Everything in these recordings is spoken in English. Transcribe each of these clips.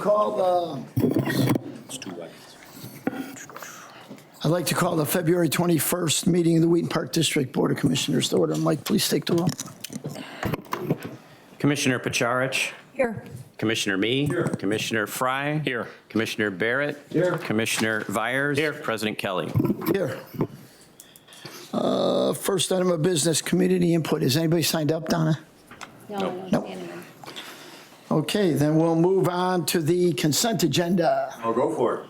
I'd like to call the February 21st meeting of the Wheaton Park District Board of Commissioners to order. Mike, please take the roll. Commissioner Pacharich. Here. Commissioner Mee. Here. Commissioner Fry. Here. Commissioner Barrett. Here. Commissioner Vyers. Here. President Kelly. Here. First item of business, community input. Is anybody signed up, Donna? No, I don't see anyone. Okay, then we'll move on to the consent agenda. I'll go for it.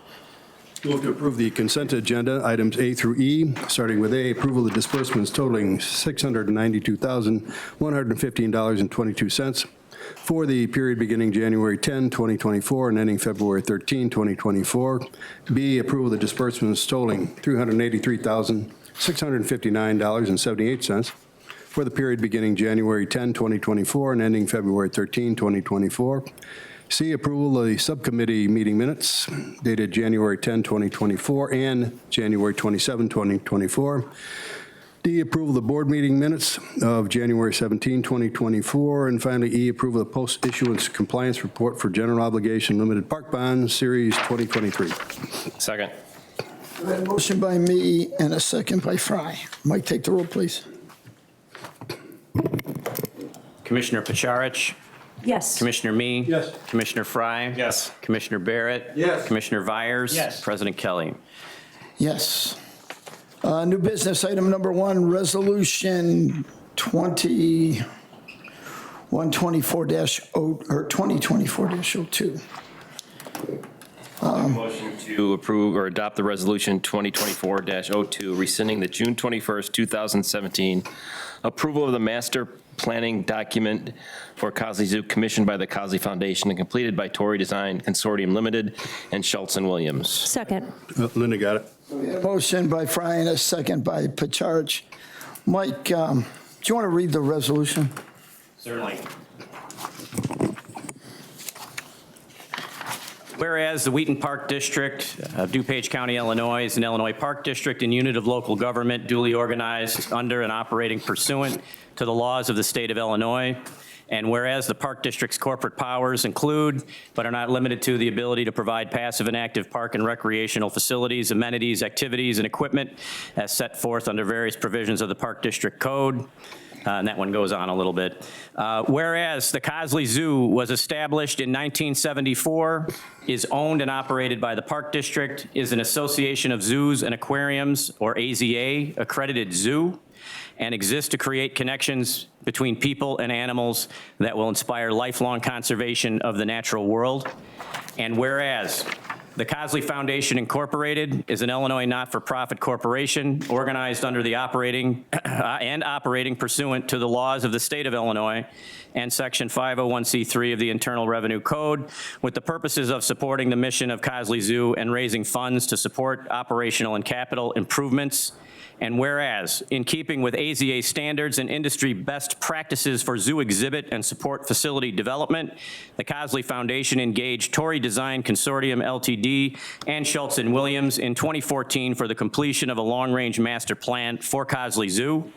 Move to approve the consent agenda, items A through E, starting with A, approval of disbursements totaling $692,115.22 for the period beginning January 10, 2024 and ending February 13, 2024. B, approval of the disbursements totaling $383,659.78 for the period beginning January 10, 2024 and ending February 13, 2024. C, approval of the subcommittee meeting minutes dated January 10, 2024 and January 27, 2024. D, approval of the board meeting minutes of January 17, 2024. And finally, E, approval of the post-issuance compliance report for general obligation limited park bonds, Series 2023. Second. Motion by me and a second by Fry. Mike, take the roll, please. Commissioner Pacharich. Yes. Commissioner Mee. Yes. Commissioner Fry. Yes. Commissioner Barrett. Yes. Commissioner Vyers. Yes. President Kelly. Yes. New business item number one, resolution 2024-02. Motion to approve or adopt the resolution 2024-02, rescinding the June 21st, 2017 approval of the master planning document for Cosley Zoo commissioned by the Cosley Foundation and completed by Torrey Design Consortium Limited and Schultz and Williams. Second. Linda got it. Motion by Fry and a second by Pacharich. Mike, do you want to read the resolution? Certainly. Whereas the Wheaton Park District of DuPage County, Illinois is an Illinois Park District and unit of local government duly organized under and operating pursuant to the laws of the state of Illinois. And whereas the Park District's corporate powers include, but are not limited to, the ability to provide passive and active park and recreational facilities, amenities, activities, and equipment as set forth under various provisions of the Park District Code. And that one goes on a little bit. Whereas the Cosley Zoo was established in 1974, is owned and operated by the Park District, is an association of zoos and aquariums, or AZA, accredited zoo, and exists to create connections between people and animals that will inspire lifelong conservation of the natural world. And whereas the Cosley Foundation Incorporated is an Illinois not-for-profit corporation organized under the operating pursuant to the laws of the state of Illinois and Section 501c3 of the Internal Revenue Code, with the purposes of supporting the mission of Cosley Zoo and raising funds to support operational and capital improvements. And whereas, in keeping with AZA standards and industry best practices for zoo exhibit and support facility development, the Cosley Foundation engaged Torrey Design Consortium Ltd. and Schultz and Williams in 2014 for the completion of a long-range master plan for Cosley Zoo.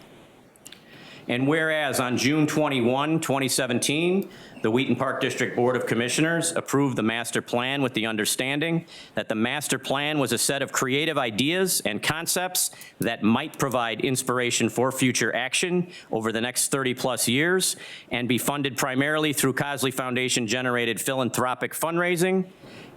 And whereas on June 21, 2017, the Wheaton Park District Board of Commissioners approved the master plan with the understanding that the master plan was a set of creative ideas and concepts that might provide inspiration for future action over the next 30+ years and be funded primarily through Cosley Foundation generated philanthropic fundraising.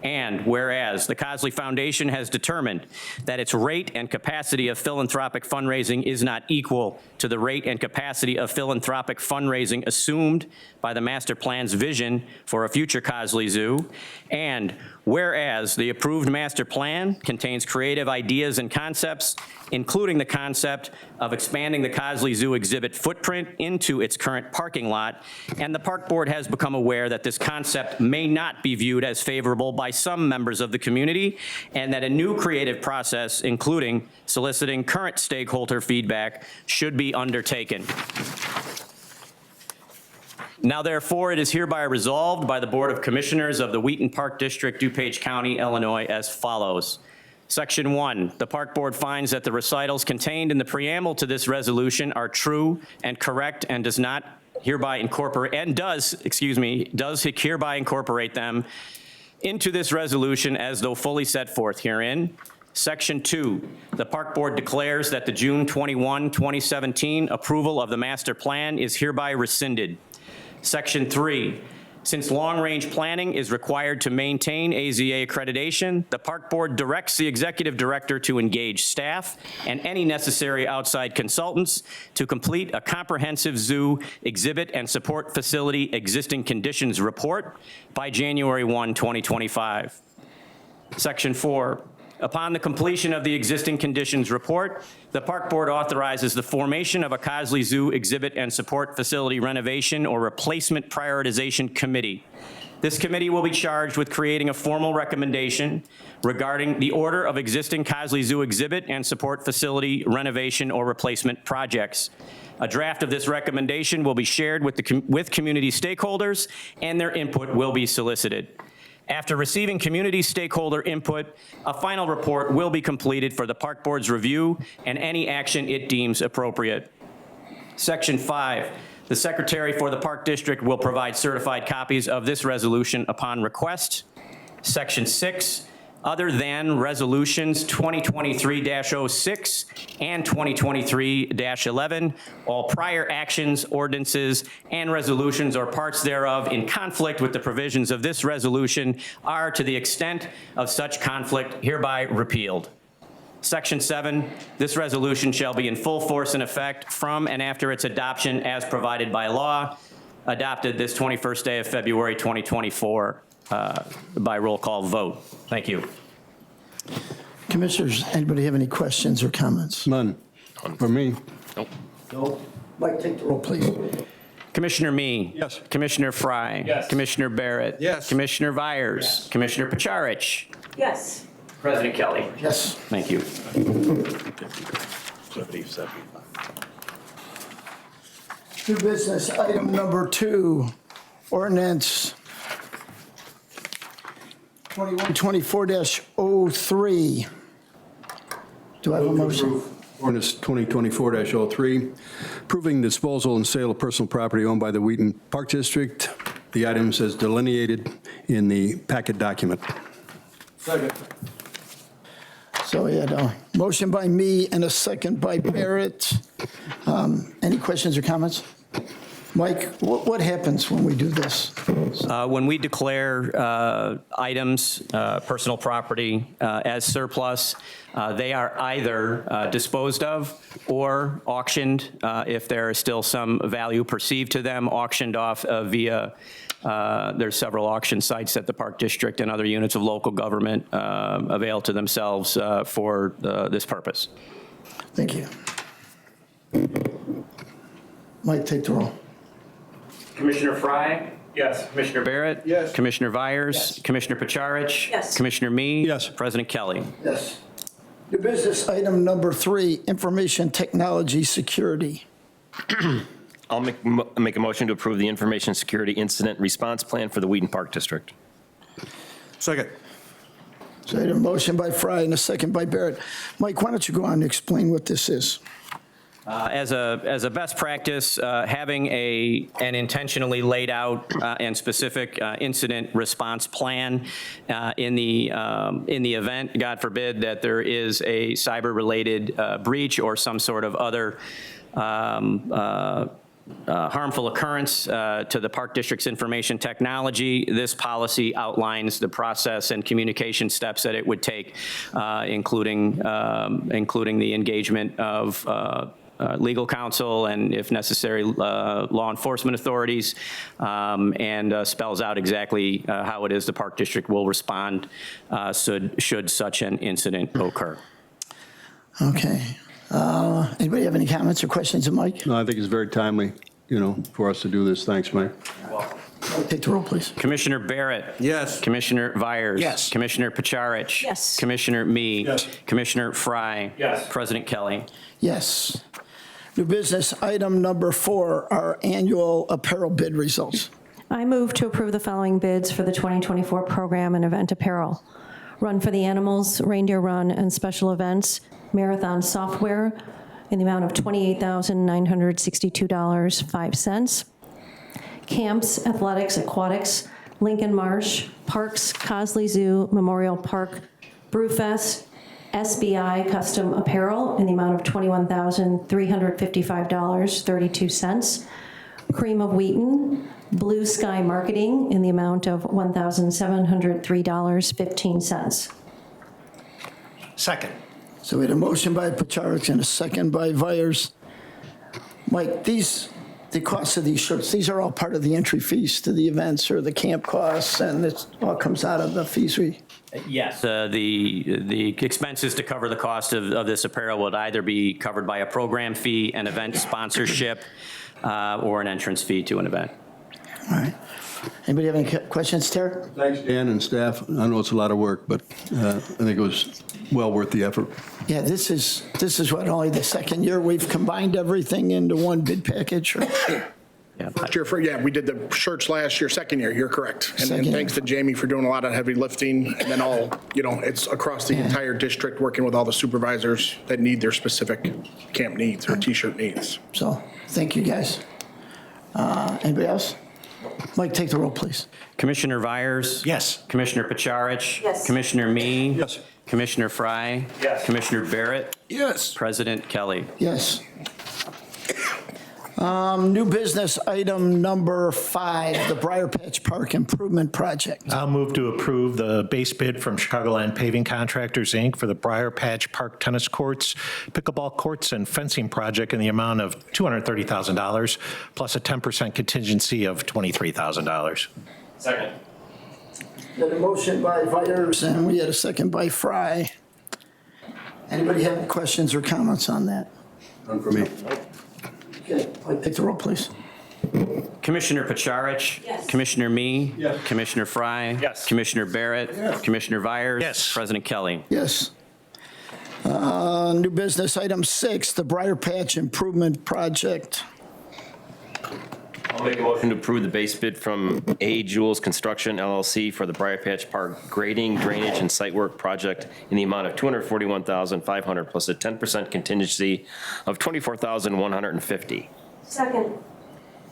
And whereas the Cosley Foundation has determined that its rate and capacity of philanthropic fundraising is not equal to the rate and capacity of philanthropic fundraising assumed by the master plan's vision for a future Cosley Zoo, and whereas the approved master plan contains creative ideas and concepts, including the concept of expanding the Cosley Zoo exhibit footprint into its current parking lot, and the Park Board has become aware that this concept may not be viewed as favorable by some members of the community, and that a new creative process, including soliciting current stakeholder feedback, should be undertaken. Now, therefore, it is hereby resolved by the Board of Commissioners of the Wheaton Park District, DuPage County, Illinois, as follows. Section 1, the Park Board finds that the recitals contained in the preamble to this resolution are true and correct and does hereby incorporate them into this resolution as though fully set forth herein. Section 2, the Park Board declares that the June 21, 2017 approval of the master plan is hereby rescinded. Section 3, since long-range planning is required to maintain AZA accreditation, the Park Board directs the Executive Director to engage staff and any necessary outside consultants to complete a comprehensive zoo exhibit and support facility existing conditions report by January 1, 2025. Section 4, upon the completion of the existing conditions report, the Park Board authorizes the formation of a Cosley Zoo exhibit and support facility renovation or replacement prioritization committee. This committee will be charged with creating a formal recommendation regarding the order of existing Cosley Zoo exhibit and support facility renovation or replacement projects. A draft of this recommendation will be shared with community stakeholders, and their input will be solicited. After receiving community stakeholder input, a final report will be completed for the Park Board's review and any action it deems appropriate. Section 5, the Secretary for the Park District will provide certified copies of this resolution upon request. Section 6, other than resolutions 2023-06 and 2023-11, all prior actions, ordinances, and resolutions or parts thereof in conflict with the provisions of this resolution are, to the extent of such conflict, hereby repealed. Section 7, this resolution shall be in full force and effect from and after its adoption as provided by law, adopted this 21st day of February 2024 by roll call vote. Thank you. Commissioners, anybody have any questions or comments? None. For me. Nope. No. Mike, take the roll, please. Commissioner Me. Yes. Commissioner Fry. Yes. Commissioner Barrett. Yes. Commissioner Vyers. Yes. Commissioner Pacharich. Yes. President Kelly. Yes. Thank you. New business, item number 2, ordinance 2124-03. Do I have a motion? Ordinance 2024-03, approving disposal and sale of personal property owned by the Wheaton Park District. The items as delineated in the packet document. Second. So we had a motion by me and a second by Barrett. Any questions or comments? Mike, what happens when we do this? When we declare items, personal property, as surplus, they are either disposed of or auctioned, if there is still some value perceived to them, auctioned off via, there's several auction sites that the Park District and other units of local government avail to themselves for this purpose. Thank you. Mike, take the roll. Commissioner Fry? Yes. Commissioner Barrett? Yes. Commissioner Vyers? Commissioner Pacharich? Yes. Commissioner Me? Yes. President Kelly? Yes. New business, item number 3, information technology security. I'll make a motion to approve the Information Security Incident Response Plan for the Wheaton Park District. Second. So I had a motion by Fry and a second by Barrett. Mike, why don't you go on and explain what this is? As a best practice, having an intentionally laid out and specific incident response plan in the event, God forbid, that there is a cyber-related breach or some sort of other harmful occurrence to the Park District's information technology. This policy outlines the process and communication steps that it would take, including the engagement of legal counsel and, if necessary, law enforcement authorities, and spells out exactly how it is the Park District will respond should such an incident occur. Okay. Anybody have any comments or questions of Mike? No, I think it's very timely, for us to do this. Thanks, Mike. Take the roll, please. Commissioner Barrett? Yes. Commissioner Vyers? Yes. Commissioner Pacharich? Yes. Commissioner Me? Yes. Commissioner Fry? Yes. President Kelly? Yes. New business, item number 4, our annual apparel bid results. I move to approve the following bids for the 2024 program and event apparel. Run for the Animals, Reindeer Run, and Special Events, Marathon Software in the amount of $28,962.05. Camps, Athletics, Aquatics, Lincoln Marsh, Parks, Cosley Zoo, Memorial Park, Brewfest, SBI Custom Apparel in the amount of $21,355.32. Cream of Wheaton, Blue Sky Marketing in the amount of $1,703.15. Second. So we had a motion by Pacharich and a second by Vyers. Mike, the cost of these shirts, these are all part of the entry fees to the events or the camp costs, and it all comes out of the fees Yes. The expenses to cover the cost of this apparel would either be covered by a program fee, an event sponsorship, or an entrance fee to an event. All right. Anybody have any questions, Tara? Thanks, Dan and staff. I know it's a lot of work, but I think it was well worth the effort. Yeah, this is what, only the second year we've combined everything into one bid package? Or? Yeah. First year, yeah, we did the shirts last year, second year, you're correct. And Second year. thanks to Jamie for doing a lot of heavy lifting, and then it's across the entire district, working with all the supervisors that need their specific camp needs or T-shirt needs. So, thank you, guys. Anybody else? Mike, take the roll, please. Commissioner Vyers? Yes. Commissioner Pacharich? Yes. Commissioner Me? Yes. Commissioner Fry? Yes. Commissioner Barrett? Yes. President Kelly? Yes. New business item number 5, the Briar Patch Park Improvement Project. I'll move to approve the base bid from Chicagoland Paving Contractors, Inc. for the Briar Patch Park Tennis Courts, Pickleball Courts, and Fencing Project in the amount of $230,000, plus a 10% contingency of $23,000. Second. We had a motion by Vyers, and we had a second by Fry. Anybody have any questions or comments on that? None for me. Okay, Mike, take the roll, please. Commissioner Pacharich? Yes. Commissioner Me? Yes. Commissioner Fry? Yes. Commissioner Barrett? Yes. Commissioner Vyers? Yes. President Kelly? Yes. New business item 6, the Briar Patch Improvement Project. I'll make a motion to approve the base bid from A. Jules Construction LLC for the Briar Patch Park grading, drainage, and site work project in the amount of $241,500 plus a 10% contingency of $24,150. Second.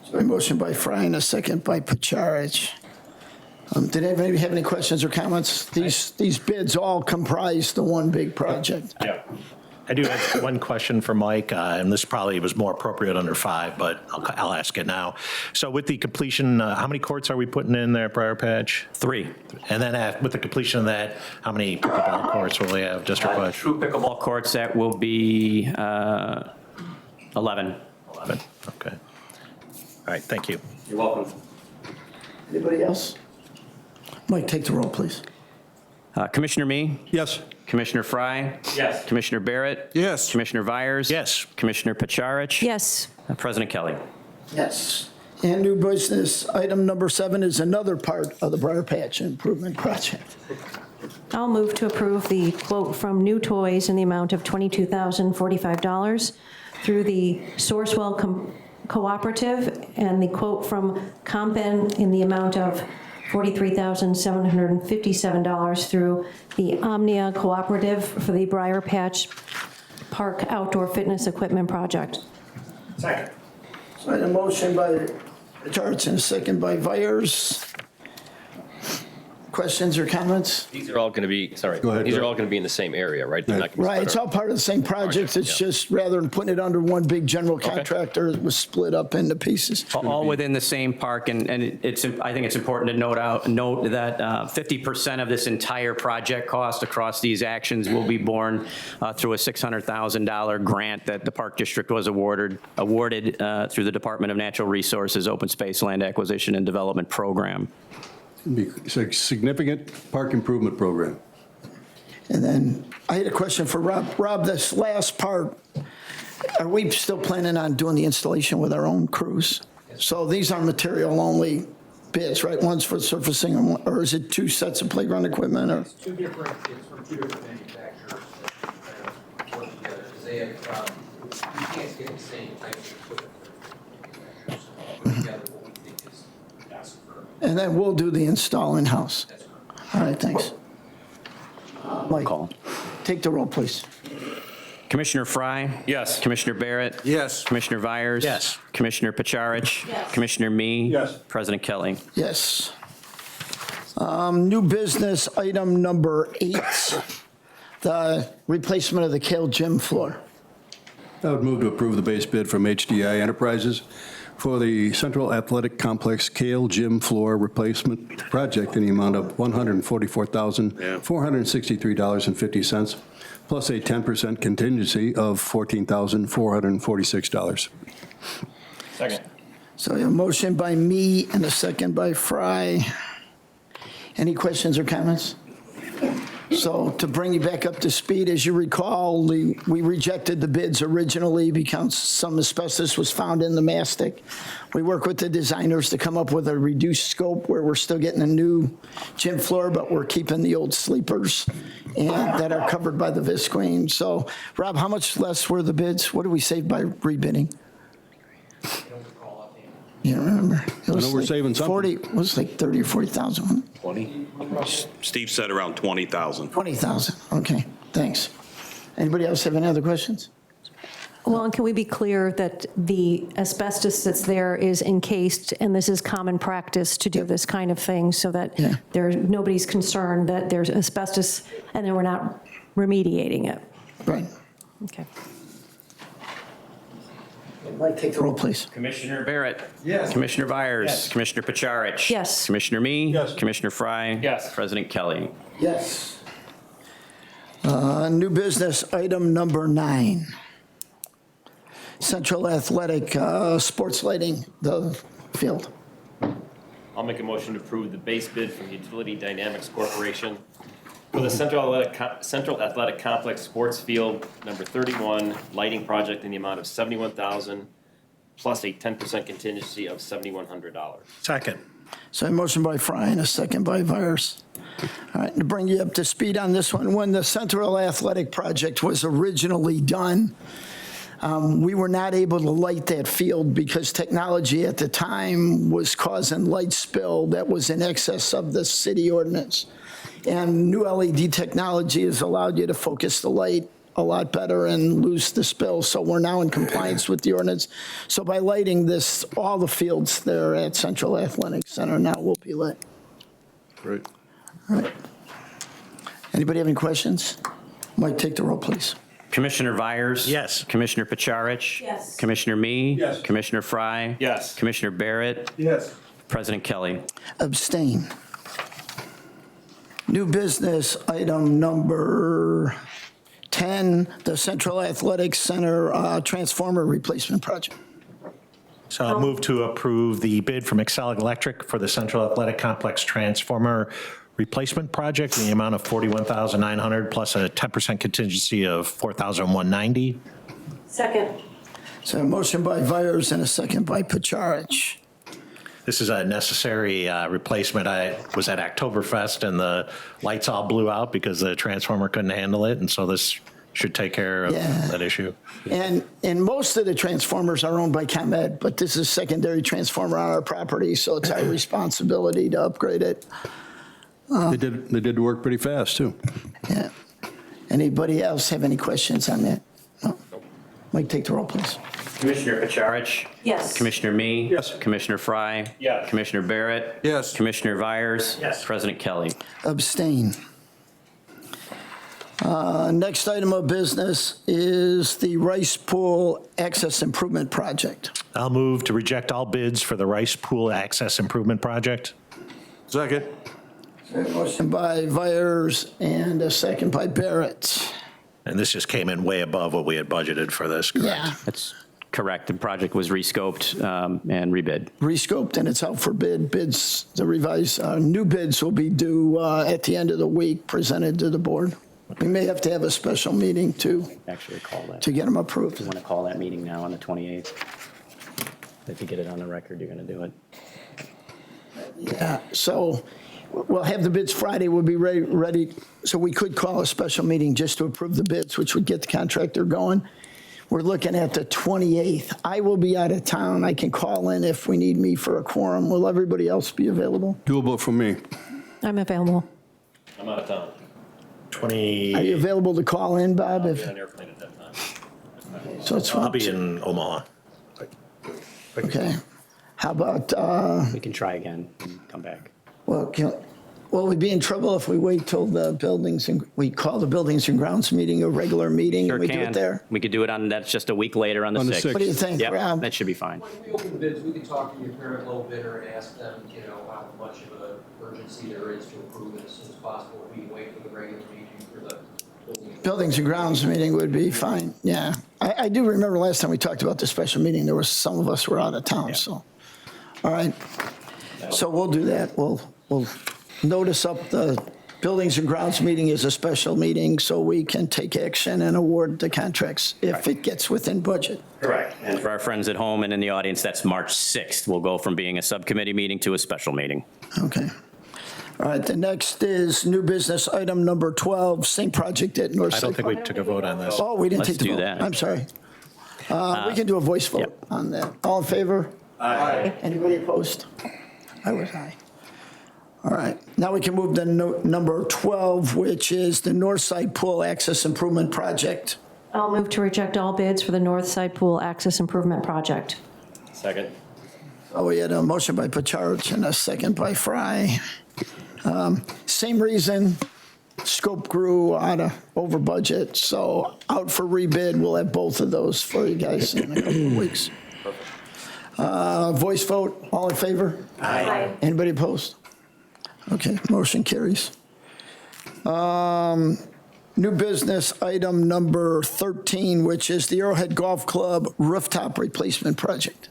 So a motion by Fry and a second by Pacharich. Did anybody have any questions or comments? These bids all comprise the one big project. Yeah. I do have one question for Mike, and this probably was more appropriate under 5, but I'll ask it now. So with the completion, how many courts are we putting in there at Briar Patch? 3. And then with the completion of that, how many pickleball courts will we have district-wide? True pickleball courts, that will be 11. 11, okay. All right, thank you. You're welcome. Anybody else? Mike, take the roll, please. Commissioner Me? Yes. Commissioner Fry? Yes. Commissioner Barrett? Yes. Commissioner Vyers? Yes. Commissioner Pacharich? Yes. President Kelly? Yes. And new business item number 7 is another part of the Briar Patch Improvement Project. I'll move to approve the quote from New Toys in the amount of $22,045 through the Sourcewell Cooperative, and the quote from Compen in the amount of $43,757 through the Omnia Cooperative for the Briar Patch Park Outdoor Fitness Equipment Project. Second. So I had a motion by Pacharich and a second by Vyers. Questions or comments? These are all going to be, sorry, Go ahead, these go are all ahead. going to be in the same area, right? They're not gonna be Right, it's spread all part of the same project. It's yeah. just rather than putting it under one big general contractor, it was split up into pieces. All within the same park, and it's, I think it's important to note that 50% of this entire project cost across these actions will be borne through a $600,000 grant that the Park District was awarded through the Department of Natural Resources Open Space Land Acquisition and Development Program. It's a significant park improvement program. And then I had a question for Rob. Rob, this last part, are we still planning on doing the installation with our own crews? So these are material-only bids, right? One's for surfacing, or is it 2 sets of playground equipment? Or? It's two different, it's from 2 different manufacturers that work together, because they have, you can't get the same types of equipment. So we'll put together what we think is best for. And then we'll do the install in-house. That's correct. All right, thanks. Mike, take the roll, please. Commissioner Fry? Yes. Commissioner Barrett? Yes. Commissioner Vyers? Yes. Commissioner Pacharich? Yes. Commissioner Me? Yes. President Kelly? Yes. New business item number 8, the replacement of the Kale gym floor. I would move to approve the base bid from HDI Enterprises for the Central Athletic Complex Kale Gym Floor Replacement Project in the amount of $144,463.50, plus a 10% contingency of $14,446. Second. So a motion by me and a second by Fry. Any questions or comments? So to bring you back up to speed, as you recall, we rejected the bids originally because some asbestos was found in the mastic. We worked with the designers to come up with a reduced scope where we're still getting a new gym floor, but we're keeping the old sleepers and that are covered by the visqueen. So Rob, how much less were the bids? What did we save by rebidding? You don't remember? It was know we're saving something. 40, it was like 30 or 40,000, wasn't it? 20? Steve said around 20,000. 20,000, okay, thanks. Anybody else have any other questions? Well, and can we be clear that the asbestos that's there is encased, and this is common practice to do this kind of thing, so that Yeah. nobody's concerned that there's asbestos and then we're not remediating it? Right. Okay. Mike, take the roll, please. Commissioner Barrett. Yes. Commissioner Byers. Yes. Commissioner Pacharich. Yes. Commissioner Me. Yes. Commissioner Fry. Yes. President Kelly. Yes. New business, item number 9. Central Athletic Sports Lighting, the field. I'll make a motion to approve the base bid from Utility Dynamics Corporation for the Central Athletic Complex Sports Field number 31 lighting project in the amount of $71,000 plus a 10% contingency of $7,100. Second. So a motion by Fry and a second by Vyers. All right, to bring you up to speed on this one, when the Central Athletic Project was originally done, we were not able to light that field because technology at the time was causing light spill that was in excess of the city ordinance. And new LED technology has allowed you to focus the light a lot better and lose the spill. So we're now in compliance with the ordinance. So by lighting this, all the fields there at Central Athletic Center now will be lit. Great. All right. Anybody have any questions? Mike, take the roll, please. Commissioner Vyers. Yes. Commissioner Pacharich. Yes. Commissioner Me. Yes. Commissioner Fry. Yes. Commissioner Barrett. Yes. President Kelly. Abstain. New business, item number 10, the Central Athletic Center transformer replacement project. So I'll move to approve the bid from Excel Electric for the Central Athletic Complex Transformer Replacement Project in the amount of $41,900 plus a 10% contingency of $4,190. Second. So a motion by Vyers and a second by Pacharich. This is a necessary replacement. I was at Oktoberfest and the lights all blew out because the transformer couldn't handle it, and so this should take care of Yeah. that issue. And most of the transformers are owned by ComEd, but this is a secondary transformer on our property, so it's our responsibility to upgrade it. They did the work pretty fast, too. Yeah. Anybody else have any questions on that? No. Mike, take the roll, please. Commissioner Pacharich. Yes. Commissioner Me. Yes. Commissioner Fry. Yes. Commissioner Barrett. Yes. Commissioner Vyers. Yes. President Kelly. Abstain. Next item of business is the Rice Pool Access Improvement Project. I'll move to reject all bids for the Rice Pool Access Improvement Project. Second. Motion by Vyers and a second by Barrett. And this just came in way above what we had budgeted for this, correct? Yeah, That's correct. The project was rescoped and rebid. rescoped and it's out for bid. Bids, the revised, new bids will be due at the end of the week, presented to the board. We may have to have a special meeting to Actually, call that. get them approved. You want to call that meeting now on the 28th? If you get it on the record, you're going to do it. Yeah, so we'll have the bids Friday, we'll be ready. So we could call a special meeting just to approve the bids, which would get the contractor going. We're looking at the 28th. I will be out of town. I can call in if we need me for a quorum. Will everybody else be available? Doable for me. I'm available. I'm out of town. 20, Are you available to call in, Bob? I'll If be on an airplane at that time. So it's I'll be in Omaha. okay. How about, We can try again and come back. well, Will we be in trouble if we wait till the buildings, and we call the Buildings and Grounds meeting a regular meeting Sure and we do it can. there? We could do it on, that's just a week later on the On the 6th. 6th. What do you think, Yep, Rob? that should be fine. When we open the bids, we can talk to your current low bidder and ask them, you know, how much of an urgency there is to approve it as soon as possible. We can wait for the regular meeting for the building. Buildings and Grounds meeting would be fine, yeah. I do remember last time we talked about the special meeting, there was, some of us were out of town, so. All right, so we'll do that. We'll notice up the Buildings and Grounds meeting is a special meeting, so we can take action and award the contracts if it gets within budget. Correct. And for our friends at home and in the audience, that's March 6th. We'll go from being a subcommittee meeting to a special meeting. Okay. All right, the next is new business item number 12, same project at North I Side. don't think we took a vote on this. Oh, we didn't Let's take the do vote. that. I'm sorry. We can do a voice vote Yep. on that. All in favor? Aye. Anybody opposed? I was aye. All right, now we can move to number 12, which is the North Side Pool Access Improvement Project. I'll move to reject all bids for the North Side Pool Access Improvement Project. Second. Oh, we had a motion by Pacharich and a second by Fry. Same reason, scope grew over budget, so out for rebid. We'll have both of those for you guys in a couple of weeks. Voice vote, all in favor? Aye. Anybody opposed? Okay, motion carries. New business item number 13, which is the Arrowhead Golf Club rooftop replacement project.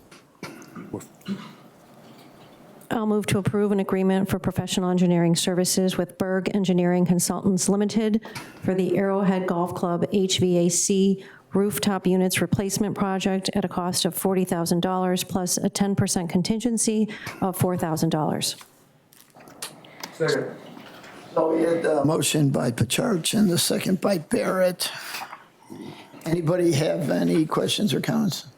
I'll move to approve an agreement for professional engineering services with Berg Engineering Consultants Limited for the Arrowhead Golf Club HVAC rooftop units replacement project at a cost of $40,000 plus a 10% contingency of $4,000. Second. So we had a motion by Pacharich and the second by Barrett. Anybody have any questions or comments?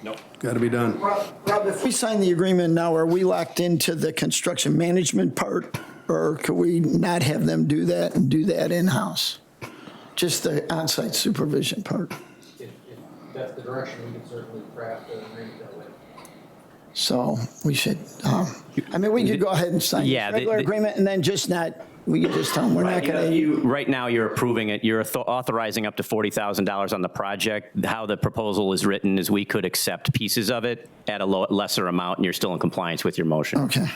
Nope. Got to be done. Rob, if we sign the agreement now, are we locked into the construction management part? Or could we not have them do that and do that in-house? Just the on-site supervision part. If that's the direction, we can certainly craft an agreement that way. So we should, I mean, we could go ahead and sign Yeah, the regular agreement and then just not, we could just tell them we're not going to. Right now, you're approving it, you're authorizing up to $40,000 on the project. How the proposal is written is we could accept pieces of it at a lesser amount, and you're still in compliance with your motion. Okay.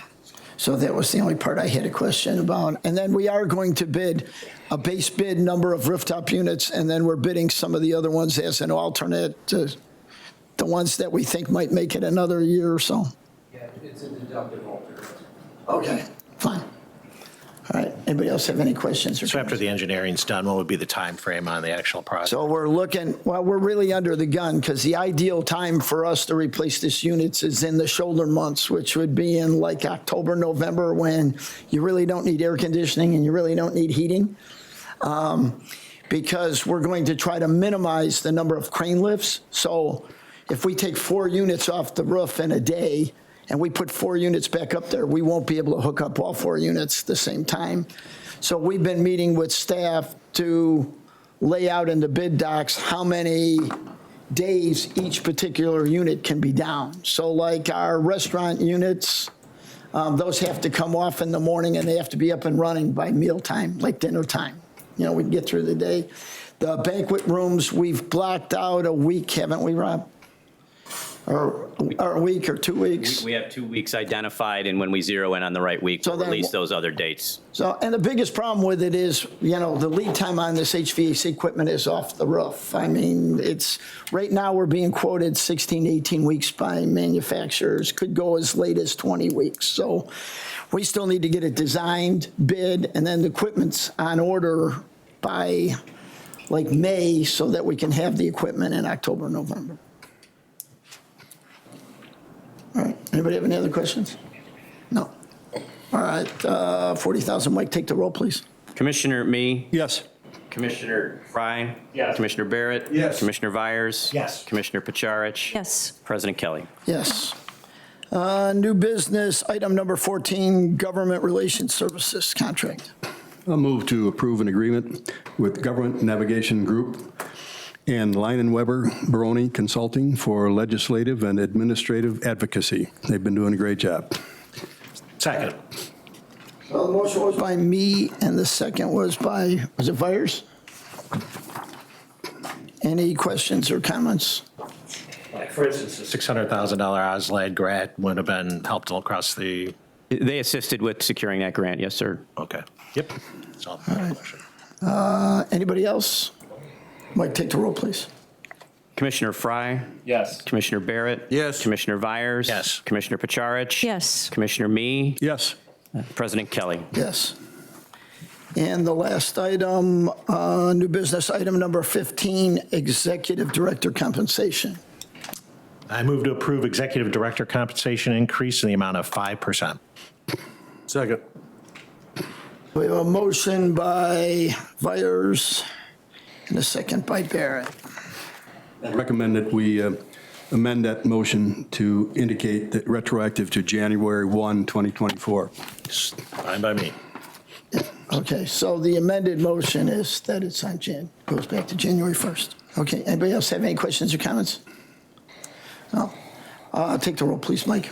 So that was the only part I had a question about. And then we are going to bid a base bid number of rooftop units, and then we're bidding some of the other ones as an alternate to the ones that we think might make it another year or so. Yeah, it's a deductive alternative. Okay, fine. All right, anybody else have any questions or So after comments? the engineering's done, what would be the time frame on the actual project? So we're looking, well, we're really under the gun because the ideal time for us to replace this units is in the shoulder months, which would be in like October, November, when you really don't need air conditioning and you really don't need heating. Because we're going to try to minimize the number of crane lifts. So if we take 4 units off the roof in a day and we put 4 units back up there, we won't be able to hook up all 4 units at the same time. So we've been meeting with staff to lay out in the bid docs how many days each particular unit can be down. So like our restaurant units, those have to come off in the morning and they have to be up and running by mealtime, like dinner time. You know, we can get through the day. The banquet rooms, we've blocked out a week, haven't we, Rob? Or a week or 2 weeks? We have 2 weeks identified, and when we zero in on the right week, So we'll then release those other dates. So, and the biggest problem with it is, you know, the lead time on this HVAC equipment is off the roof. I mean, it's, right now, we're being quoted 16 to 18 weeks by manufacturers, could go as late as 20 weeks. So we still need to get it designed, bid, and then the equipment's on order by like May so that we can have the equipment in October, November. All right, anybody have any other questions? No. All right, 40,000, Mike, take the roll, please. Commissioner Me? Yes. Commissioner Fry? Yes. Commissioner Barrett? Yes. Commissioner Vyers? Yes. Commissioner Pacharich? Yes. President Kelly? Yes. New business, item number 14, Government Relations Services Contract. I'll move to approve an agreement with Government Navigation Group and Line & Weber Baroni Consulting for legislative and administrative advocacy. They've been doing a great job. Second. Well, the motion was by me, and the second was by, was it Vyers? Any questions or comments? Like, for instance, the $600,000 OSLAD grant would have been helped all across the, They assisted with securing that grant, yes, sir. okay, yep. That's all. Question. Anybody else? Mike, take the roll, please. Commissioner Fry? Yes. Commissioner Barrett? Yes. Commissioner Vyers? Yes. Commissioner Pacharich? Yes. Commissioner Me? Yes. President Kelly? Yes. And the last item, new business, item number 15, Executive Director Compensation. I move to approve executive director compensation increase in the amount of 5%. Second. We have a motion by Vyers and a second by Barrett. I recommend that we amend that motion to indicate that retroactive to January 1, 2024. Fine by me. Okay, so the amended motion is that it's on goes back to January 1st. Okay, anybody else have any questions or comments? No. Take the roll, please, Mike.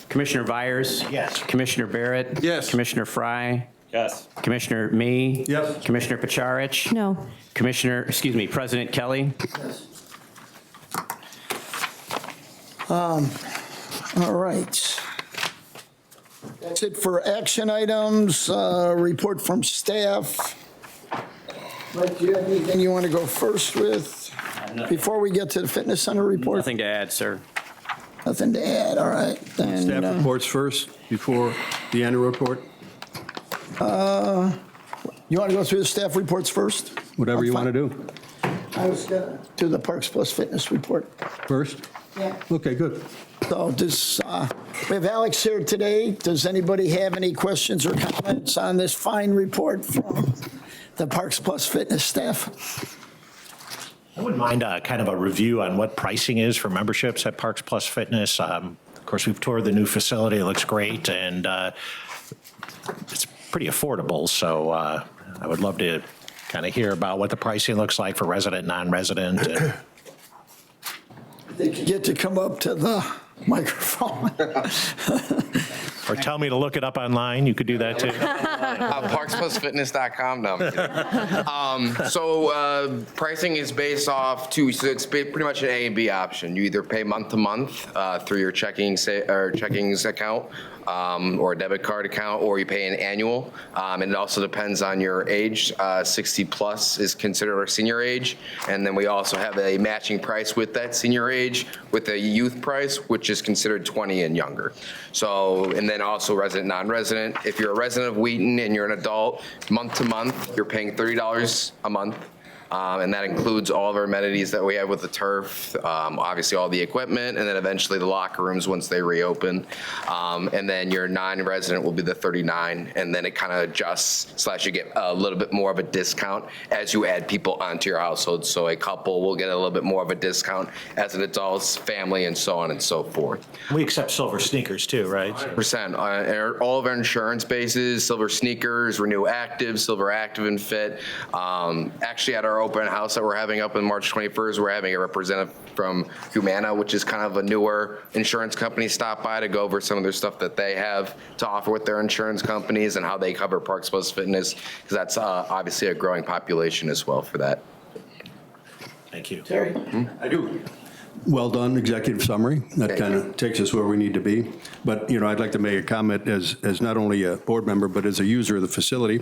Commissioner Vyers? Yes. Commissioner Barrett? Yes. Commissioner Fry? Yes. Commissioner Me? Yes. Commissioner Pacharich? No. President Kelly? All right. That's it for action items. Report from staff. Mike, do you have anything you want to go first with before we get to the fitness center report? Nothing to add, sir. Nothing to add, all right. Then, Staff reports first before the annual report, you want to go through the staff reports first? whatever you want to do. I was going to do the Parks Plus Fitness report. First? Yeah. Okay, good. So we have Alex here today. Does anybody have any questions or comments on this fine report from the Parks Plus Fitness staff? I wouldn't mind kind of a review on what pricing is for memberships at Parks Plus Fitness. Of course, we've toured the new facility. It looks great, and it's pretty affordable. So I would love to kind of hear about what the pricing looks like for resident, non-resident. And They could get to come up to the microphone. or tell me to look it up online. You could do that too. ParksPlusFitness.com. No, I'm kidding. So pricing is based off so it's pretty much an A and B option. You either pay month to month through your checkings account or a debit card account, or you pay an annual. And it also depends on your age. 60 plus is considered our senior age. And then we also have a matching price with that senior age with a youth price, which is considered 20 and younger. So, and then also resident, non-resident. If you're a resident of Wheaton and you're an adult, month to month, you're paying $30 a month. And that includes all of our amenities that we have with the turf, obviously all the equipment, and then eventually the locker rooms once they reopen. And then your non-resident will be the $39, and then it kind of adjusts / you get a little bit more of a discount as you add people onto your household. So a couple will get a little bit more of a discount as an adult, family, and so on and so forth. We accept silver sneakers too, right? Percent. All of our insurance bases, Silver Sneakers, Renew Active, Silver Active and Fit. Actually, at our open house that we're having up on March 21st, we're having a representative from Humana, which is kind of a newer insurance company, stop by to go over some of their stuff that they have to offer with their insurance companies and how they cover Parks Plus Fitness, because that's obviously a growing population as well for that. Thank you. Terry? I do. Well done, executive summary. That kind of takes us where we need to be. But, I'd like to make a comment as not only a board member, but as a user of the facility.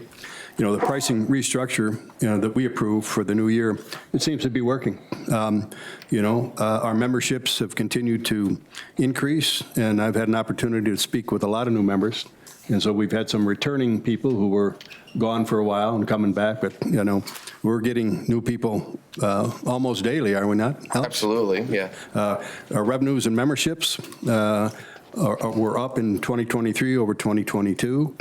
The pricing restructure, that we approve for the new year, it seems to be working. Our memberships have continued to increase, and I've had an opportunity to speak with a lot of new members. And so we've had some returning people who were gone for a while and coming back, but, we're getting new people almost daily, are we not, Alex? Absolutely, yeah. Our revenues and memberships were up in 2023 over 2022.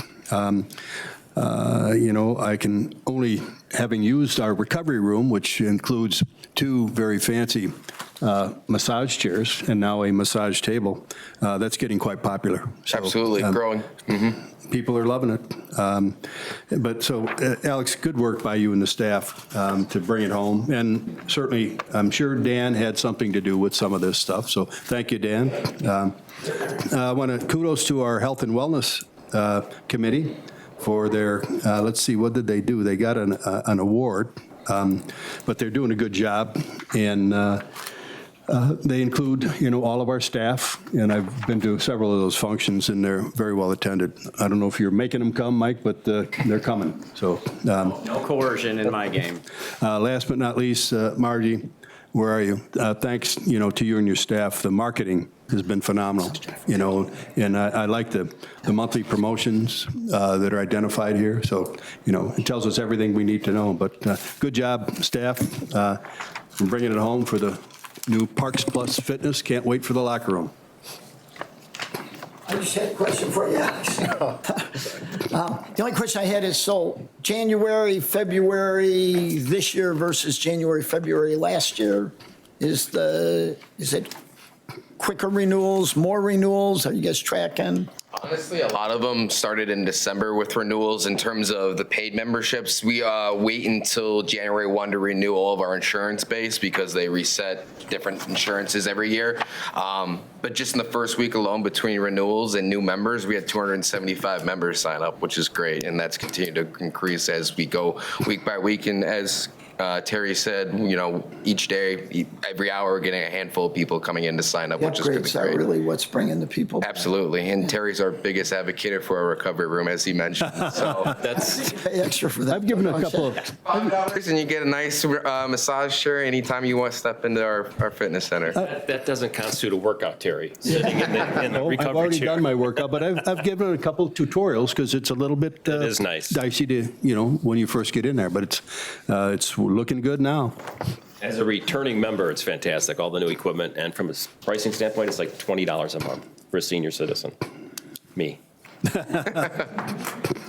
I can only, having used our recovery room, which includes 2 very fancy massage chairs and now a massage table, that's getting quite popular. So, Absolutely, growing. People are loving it. But so, Alex, good work by you and the staff to bring it home. And certainly, I'm sure Dan had something to do with some of this stuff. So thank you, Dan. I want to kudos to our health and wellness committee for their, let's see, what did they do? They got an award, but they're doing a good job. And they include, all of our staff, and I've been to several of those functions, and they're very well attended. I don't know if you're making them come, Mike, but they're coming. So No coercion in my game. last but not least, Margie, where are you? Thanks, to you and your staff. The marketing has been phenomenal, and I like the monthly promotions that are identified here. So, it tells us everything we need to know. But good job, staff, for bringing it home for the new Parks Plus Fitness. Can't wait for the locker room. I just had a question for you, Alex. The only question I had is, so January, February this year versus January, February last year, is it quicker renewals, more renewals? Are you guys tracking? Honestly, a lot of them started in December with renewals. In terms of the paid memberships, we wait until January 1 to renew all of our insurance base because they reset different insurances every year. But just in the first week alone between renewals and new members, we had 275 members sign up, which is great. And that's continued to increase as we go week by week. And as Terry said, each day, every hour, we're getting a handful of people coming in to sign up, which is really Upgrades are great. really what's bringing the people. Absolutely. And Terry's our biggest advocate for our recovery room, as he mentioned. So That's, Pay extra for that. I've given a couple of, $5 and you get a nice massage chair anytime you want to step into our fitness center. that doesn't constitute a workout, Terry, sitting in the I've recovery already chair. done my workout, but I've given a couple tutorials because it's a little bit It is nice. dicey to, when you first get in there, but it's looking good now. As a returning member, it's fantastic, all the new equipment, and from a pricing standpoint, it's like $20 a month for a senior citizen. Me.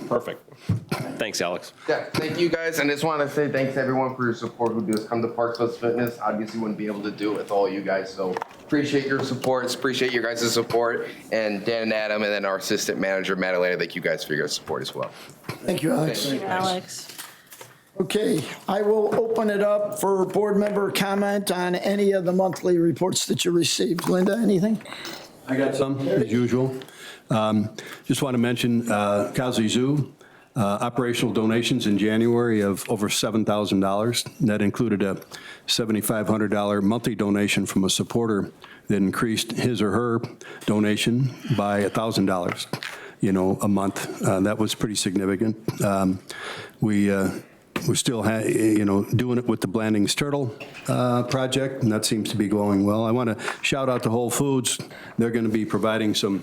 Perfect. Thanks, Alex. Yeah, thank you guys. And I just want to say thanks to everyone for your support who does come to Parks Plus Fitness. Obviously wouldn't be able to do it with all you guys. So appreciate your support. Appreciate your guys' support. And Dan and Adam, and then our assistant manager, Madalena, thank you guys for your support as well. Thank you, Alex. Alex. Okay, I will open it up for board member comment on any of the monthly reports that you received. Linda, anything? I got some, as usual. Just want to mention Kazi Zoo, operational donations in January of over $7,000. That included a $7,500 monthly donation from a supporter that increased his or her donation by $1,000, a month. That was pretty significant. We're still, doing it with the Blandings Turtle project, and that seems to be going well. I want to shout out to Whole Foods. They're going to be providing some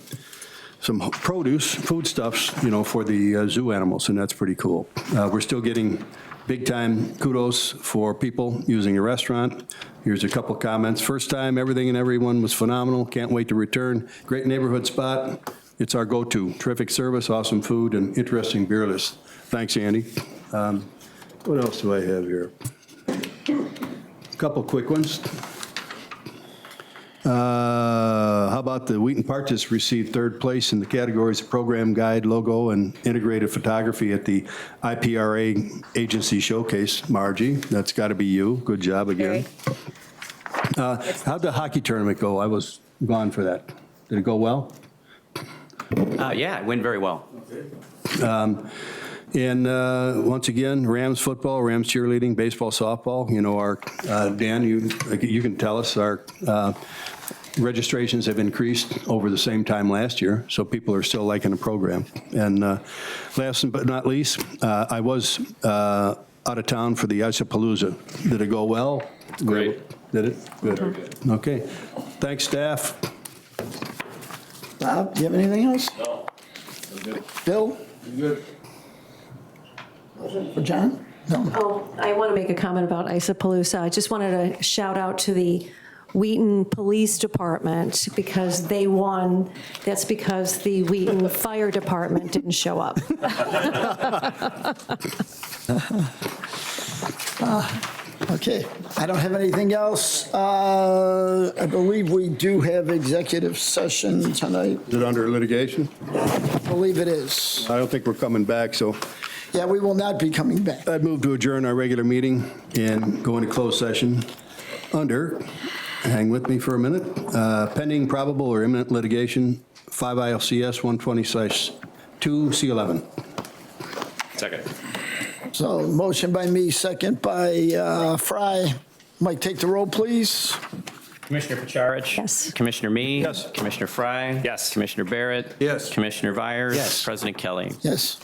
produce, foodstuffs, for the zoo animals, and that's pretty cool. We're still getting big-time kudos for people using the restaurant. Here's a couple comments. First time, everything and everyone was phenomenal. Can't wait to return. Great neighborhood spot. It's our go-to. Terrific service, awesome food, and interesting beer list. Thanks, Andy. What else do I have here? A couple quick ones. How about the Wheaton Park just received third place in the categories of program guide, logo, and integrated photography at the IPRA Agency Showcase. Margie, that's got to be you. Good job again. How'd the hockey tournament go? I was gone for that. Did it go well? Yeah, it went very well. And once again, Rams football, Rams cheerleading, baseball, softball. Our Dan, you can tell us our registrations have increased over the same time last year, so people are still liking the program. And last but not least, I was out of town for the Isapalooza. Did it go well? Great. Did it? Good. Okay. Thanks, staff. Bob, do you have anything else? No. Bill? Good. For John? No. Oh, I want to make a comment about Isapalooza. I just wanted to shout out to the Wheaton Police Department because they won. That's because the Wheaton Fire Department didn't show up. Okay, I don't have anything else. I believe we do have executive session tonight. Is it under litigation? I believe it is. I don't think we're coming back, so Yeah, we will not be coming back. I'd move to adjourn our regular meeting and go into closed session under, hang with me for a minute, pending probable or imminent litigation, 5 ILCS 2C11. Second. So motion by me, second by Fry. Mike, take the roll, please. Commissioner Pacharich? Yes. Commissioner Me? Yes. Commissioner Fry? Yes. Commissioner Barrett? Yes. Commissioner Vyers? Yes. President Kelly? Yes.